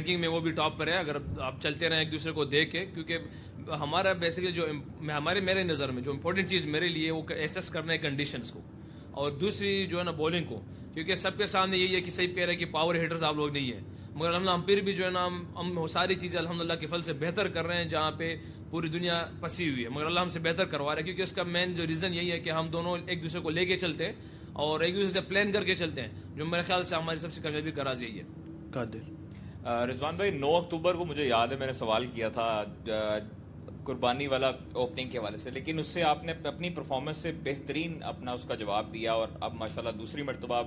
Ranking میں وہ بھی ٹاپ پر ہے. اگر آپ چلتے رہیں ایک دوسرے کو دیکھ کے, کیونکہ ہمارا بیسیکلی جو میرے نظر میں جو امپورٹنٹ چیز میرے لیے وہ ایسیس کرنا ہے کنڈیشنز کو, اور دوسری جو ہے نا بولنگ کو, کیونکہ سب کے سامنے یہی ہے کہ صحیح کہہ رہے ہیں کہ پاور ہیٹرز آپ لوگ نہیں ہیں, مگر الحمدللہ ہم پھر بھی جو ہے نا ہم وہ ساری چیزیں الحمدللہ کے فضل سے بہتر کر رہے ہیں جہاں پہ پوری دنیا پھنسی ہوئی ہے, مگر اللہ ہم سے بہتر کروا رہا ہے, کیونکہ اس کا مین جو ریزن یہی ہے کہ ہم دونوں ایک دوسرے کو لے کے چلتے ہیں اور ایک دوسرے سے پلان کر کے چلتے ہیں, جو میرے خیال سے ہماری سب سے کامیابی کا راز یہی ہے. قادر رضوان بھائی 9 اکتوبر کو مجھے یاد ہے میں نے سوال کیا تھا قربانی والا اوپننگ کے حوالے سے, لیکن اس سے آپ نے اپنی پرفارمنس سے بہترین اپنا اس کا جواب دیا اور اب ماشاءاللہ دوسری مرتبہ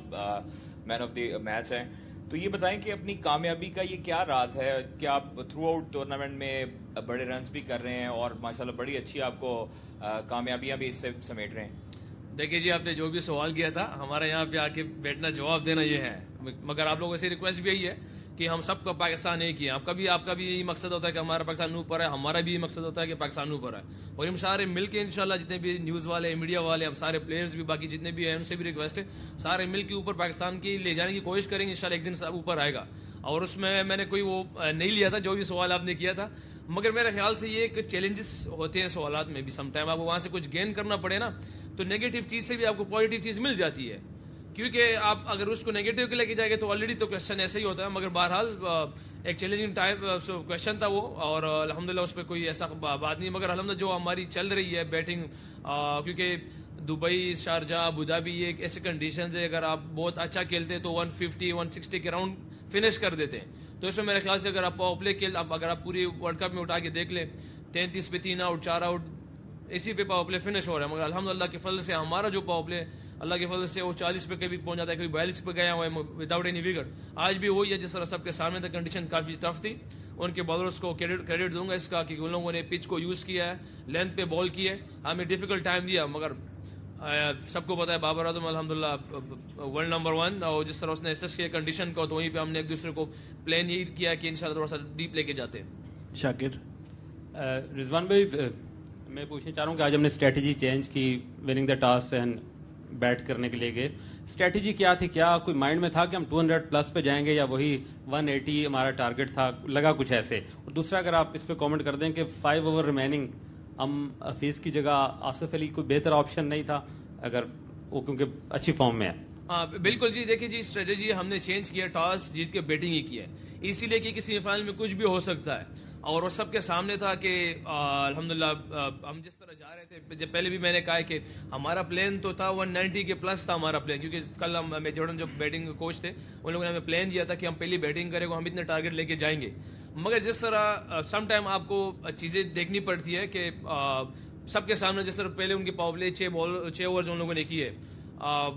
مین آف دی میچ ہیں. تو یہ بتائیں کہ اپنی کامیابی کا یہ کیا راز ہے کہ آپ تھرو آؤٹ ٹورنامنٹ میں بڑے رنز بھی کر رہے ہیں اور ماشاءاللہ بڑی اچھی آپ کو کامیابیاں بھی اس سے سمیٹ رہے ہیں؟ دیکھیے جی, آپ نے جو بھی سوال کیا تھا ہمارے یہاں پہ آ کے بیٹھنا جواب دینا یہ ہے, مگر آپ لوگوں سے ریکویسٹ بھی یہی ہے کہ ہم سب کا پاکستان ایک ہی ہے. آپ کا بھی یہی مقصد ہوتا ہے کہ ہمارا پاکستان اوپر ہے, ہمارا بھی یہی مقصد ہوتا ہے کہ پاکستان اوپر ہے, اور ہم سارے مل کے انشاءاللہ جتنے بھی نیوز والے میڈیا والے ہم سارے پلیئرز بھی باقی جتنے بھی ہیں ان سے بھی ریکویسٹ ہے سارے مل کے اوپر پاکستان کی لے جانے کی کوشش کریں گے, انشاءاللہ ایک دن اوپر آئے گا. اور اس میں نے کوئی وہ نہیں لیا تھا جو بھی سوال آپ نے کیا تھا, مگر میرے خیال سے یہ ایک چیلنجز ہوتے ہیں سوالات میں بھی, سم ٹائم آپ کو وہاں سے کچھ گین کرنا پڑے نا تو نیگیٹو چیز سے بھی آپ کو پازیٹیو چیز مل جاتی ہے, کیونکہ آپ اگر اس کو نیگیٹو کے لے کے جائیں گے تو آلریڈی تو کوشچن ایسے ہی ہوتا ہے, مگر بہرحال ایک چیلنجنگ ٹائپ کوشچن تھا وہ, اور الحمدللہ اس پہ کوئی ایسا بات نہیں, مگر الحمدللہ جو ہماری چل رہی ہے بیٹنگ, کیونکہ دبئی, شارجہ, ابوظہبی یہ ایک ایسے کنڈیشنز ہے اگر آپ بہت اچھا کھیلتے ہیں تو 150 160 کے راؤنڈ فنش کر دیتے ہیں. تو اس میں میرے خیال سے اگر آپ پاور پلے اگر آپ پوری ورلڈ کپ میں اٹھا کے دیکھ لیں 33 پہ 3 آؤٹ 4 آؤٹ اسی پہ پاور پلے فنش ہو رہا ہے, مگر الحمدللہ کے فضل سے ہمارا جو پاور پلے اللہ کے فضل سے وہ 40 پہ کبھی پہنچ جاتا ہے, کبھی 42 پہ گیا ہوا ہے وداؤٹ اینی وکٹ. آج بھی وہی ہے جس طرح سب کے سامنے تک کنڈیشن کافی ٹف تھی. ان کے بالرز کو کریڈٹ دوں گا اس کا کہ ان لوگوں نے پچ کو یوز کیا ہے, لینتھ پہ بال کی ہے, ہمیں ڈیفیکلٹ ٹائم دیا, مگر سب کو پتا ہے بابر اعظم الحمدللہ ورلڈ نمبر 1, اور جس طرح اس نے ایسس کیا کنڈیشن کو تو وہیں پہ ہم نے ایک دوسرے کو پلان یہی کیا کہ انشاءاللہ تھوڑا سا ڈیپ لے کے جاتے ہیں. شاکر. رضوان بھائی میں پوچھنا چاہ رہا ہوں کہ آج ہم نے اسٹریٹجی چینج کی, winning the toss and bat کرنے کے لیے گئے, اسٹریٹجی کیا تھی؟ کیا کوئی مائنڈ میں تھا کہ ہم 200 پلس پہ جائیں گے یا وہی 180 ہمارا ٹارگٹ تھا, لگا کچھ ایسے؟ اور دوسرا اگر آپ اس پہ کامنٹ کر دیں کہ 5 اوور ریمیننگ ہم حفیظ کی جگہ آصف علی کوئی بہتر آپشن نہیں تھا اگر وہ کیونکہ اچھی فارم میں ہے؟ ہاں بالکل جی, دیکھیے جی اسٹریٹجی ہم نے چینج کیا, ٹاس جیت کے بیٹنگ ہی کی ہے, اسی لیے کہ کسی فائنل میں کچھ بھی ہو سکتا ہے, اور وہ سب کے سامنے تھا کہ الحمدللہ ہم جس طرح جا رہے تھے, پہلے بھی میں نے کہا کہ ہمارا پلان تو تھا 190 کے پلس تھا ہمارا پلان, کیونکہ کل ہم جوڑن جو بیٹنگ کوچ تھے ان لوگوں نے ہمیں پلان دیا تھا کہ ہم پہلی بیٹنگ کریں گے, ہم اتنے ٹارگٹ لے کے جائیں گے, مگر جس طرح سم ٹائم آپ کو چیزیں دیکھنی پڑتی ہے کہ سب کے سامنے جس طرح پہلے ان کی پاور پلے 6 اوور جو ان لوگوں نے کی ہے,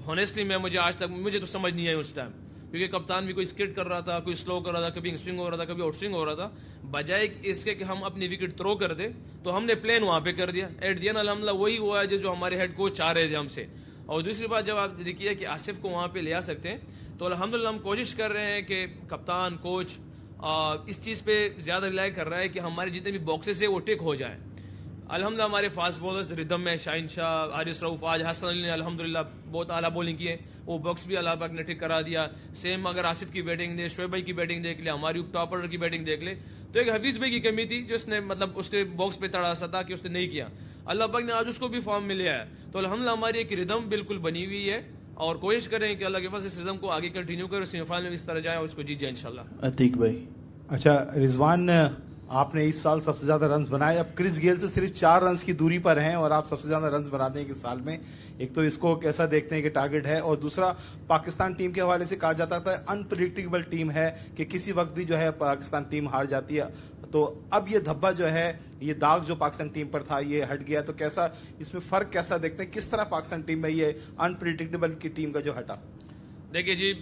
ہانیسٹلی میں آج تک مجھے تو سمجھ نہیں آئی اس ٹائم, کیونکہ کپتان بھی کوئی اسکٹ کر رہا تھا, کوئی سلو کر رہا تھا, کبھی سوئنگ ہو رہا تھا, کبھی آؤٹ سوئنگ ہو رہا تھا, بجائے اس کے کہ ہم اپنی وکٹ تھرو کر دیں تو ہم نے پلان وہاں پہ کر دیا ایٹ دی اینڈ. الحمدللہ وہی ہوا ہے جو ہمارے ہیڈ کوچ چاہ رہے تھے ہم سے. اور دوسری بات جب آپ دیکھیے کہ آصف کو وہاں پہ لے آ سکتے ہیں تو الحمدللہ ہم کوشش کر رہے ہیں کہ کپتان کوچ اس چیز پہ زیادہ ریلائی کر رہا ہے کہ ہمارے جتنے بھی باکسز ہیں وہ ٹک ہو جائیں. الحمدللہ ہمارے فاسٹ بالرز ردم میں شاہین شاہ, حارث رؤوف, آج حسن علی نے الحمدللہ بہت اعلیٰ بولنگ کی ہے, وہ باکس بھی اللہ پاک نے ٹھیک کرا دیا. سیم اگر آصف کی بیٹنگ دے, شعیب بھائی کی بیٹنگ دیکھ لے, ہماری ٹاپ آرڈر کی بیٹنگ دیکھ لے, تو ایک حفیظ بھائی کی کمی تھی جس نے مطلب اس کے باکس پہ تڑا سا تھا کہ اس نے نہیں کیا, اللہ پاک نے آج اس کو بھی فارم میں لیا ہے. تو الحمدللہ ہماری ایک ردم بالکل بنی ہوئی ہے, اور کوشش کریں کہ اللہ کے پاس اس ردم کو آگے کنٹینیو کرے, سیمی فائنل میں اس طرح جائے اور اس کو جیت جائے انشاءاللہ. عتیق بھائی. اچھا رضوان, آپ نے اس سال سب سے زیادہ رنز بنائے, اب کرس گیل سے صرف 4 رنز کی دوری پر ہیں اور آپ سب سے زیادہ رنز بناتے ہیں کہ سال میں. ایک تو اس کو کیسا دیکھتے ہیں کہ ٹارگٹ ہے, اور دوسرا پاکستان ٹیم کے حوالے سے کہا جاتا تھا انپریڈکٹیبل ٹیم ہے کہ کسی وقت بھی جو ہے پاکستان ٹیم ہار جاتی ہے, تو اب یہ دھبا جو ہے, یہ داغ جو پاکستان ٹیم پر تھا یہ ہٹ گیا, تو کیسا اس میں فرق کیسا دیکھتے ہیں, کس طرح پاکستان ٹیم میں یہ انپریڈکٹیبل کی ٹیم کا جو ہٹا؟ دیکھیے جی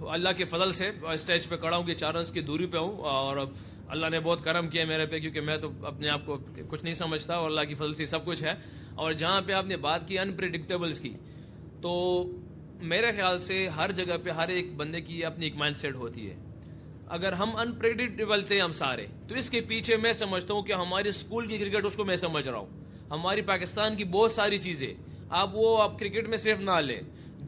اللہ کے فضل سے اسٹیج پہ کھڑا ہوں کہ 4 رنز کی دوری پہ ہوں, اور اللہ نے بہت کرم کیا میرے پہ, کیونکہ میں تو اپنے آپ کو کچھ نہیں سمجھتا اور اللہ کی فضل سے سب کچھ ہے. اور جہاں پہ آپ نے بات کی انپریڈکٹیبلز کی, تو میرے خیال سے ہر جگہ پہ ہر ایک بندے کی اپنی ایک مائنڈ سیٹ ہوتی ہے. اگر ہم انپریڈکٹیبل تھے ہم سارے, تو اس کے پیچھے میں سمجھتا ہوں کہ ہماری اسکول کی کرکٹ, اس کو میں سمجھ رہا ہوں, ہماری پاکستان کی بہت ساری چیزیں, آپ کرکٹ میں صرف نہ لیں,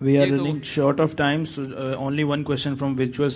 We are running short of time, so only one question from virtual